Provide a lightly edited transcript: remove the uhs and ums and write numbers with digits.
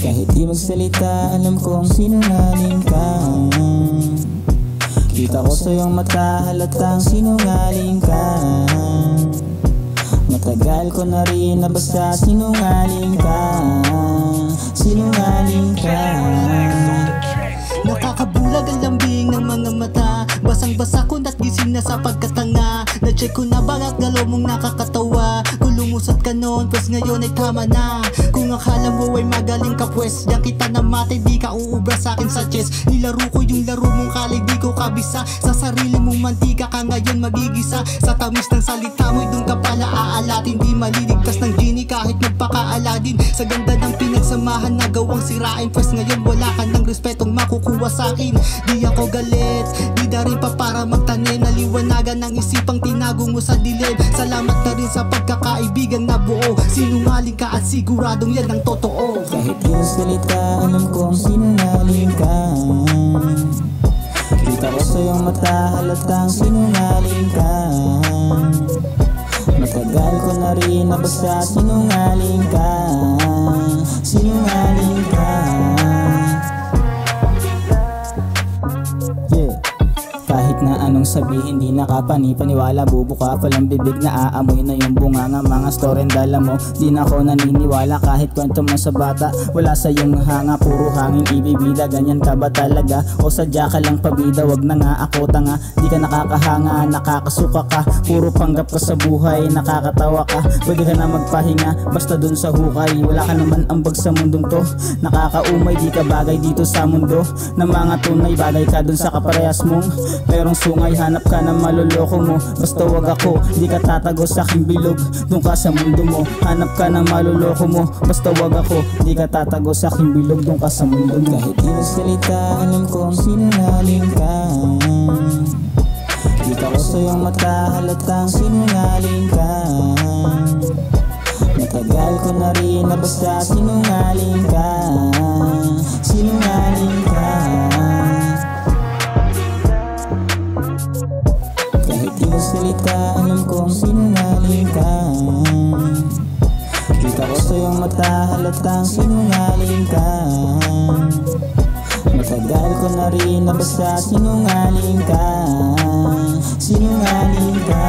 Kahit di magsalita, alam kong sinungaling ka. Kita ko sa iyong mata, halatang sinungaling ka. Matagal ko na rin na basta sinungaling ka. Sinungaling ka. Nakakabulag ang lambing ng mga mata. Basang-basa ko na't gising na sa pagkatanga. Na-check ko na bakit galaw mong nakakatawa. Kung lumusot ka noon, pues ngayon ay tama na. Kung akala mo ay magaling ka, pues diyan kita na mate, di ka uubra sa'kin sa chest. Nilaro ko yung laro mong kalig, di ko kabisa. Sa sarili mong mantika ka ngayon magigisa. Sa tamis ng salita mo'y dun ka pala aalatin. Di maliligtas ng genie kahit magpaka-Aladin. Sa ganda ng pinagsamahan na gawang sirain, pues ngayon wala ka ng respetong makukuha sa'kin. Di ako galit, di na rin pa para magtanim. Naliwanagan ng isipang tinago mo sa dilim. Salamat na rin sa pagkakaibigan na buo. Sinungaling ka at siguradong yan ang totoo. Kahit di magsalita, alam kong sinungaling ka. Kita ko sa iyong mata, halatang sinungaling ka. Matagal ko na rin na basta sinungaling ka. Sinungaling ka. Kahit na anong sabihin, di nakapani-paniwala. Bubuka palang bibig na aamoy na yung bunganga. Mga storeng dala mo, di na ako naniniwala. Kahit kwento mo sa bata, wala sa iyong hanga. Puro hangin ibibida, ganyan ka ba talaga? O sadya ka lang pabida, wag na nga ako tanga. Di ka nakakahanga, nakakasuka ka. Puro panggap ka sa buhay, nakakatawa ka. Pwede ka na magpahinga, basta dun sa hukay. Wala ka naman ambag sa mundong to. Nakakaumay, di ka bagay dito sa mundo. Na mga tunay, bagay ka dun sa kaparehas mong merong sungay, hanap ka na maluloko mo. Basta wag ako, di ka tatago sa aking bilog. Doon ka sa mundo mo, hanap ka na maluloko mo. Basta wag ako, di ka tatago sa aking bilog. Doon ka sa mundo mo. Kahit di magsalita, alam kong sinungaling ka. Kita ko sa iyong mata, halatang sinungaling ka. Matagal ko na rin na basta sinungaling ka. Sinungaling ka. Kahit di magsalita, alam kong sinungaling ka. Kita ko sa iyong mata, halatang sinungaling ka. Matagal ko na rin na basta sinungaling ka. Sinungaling ka.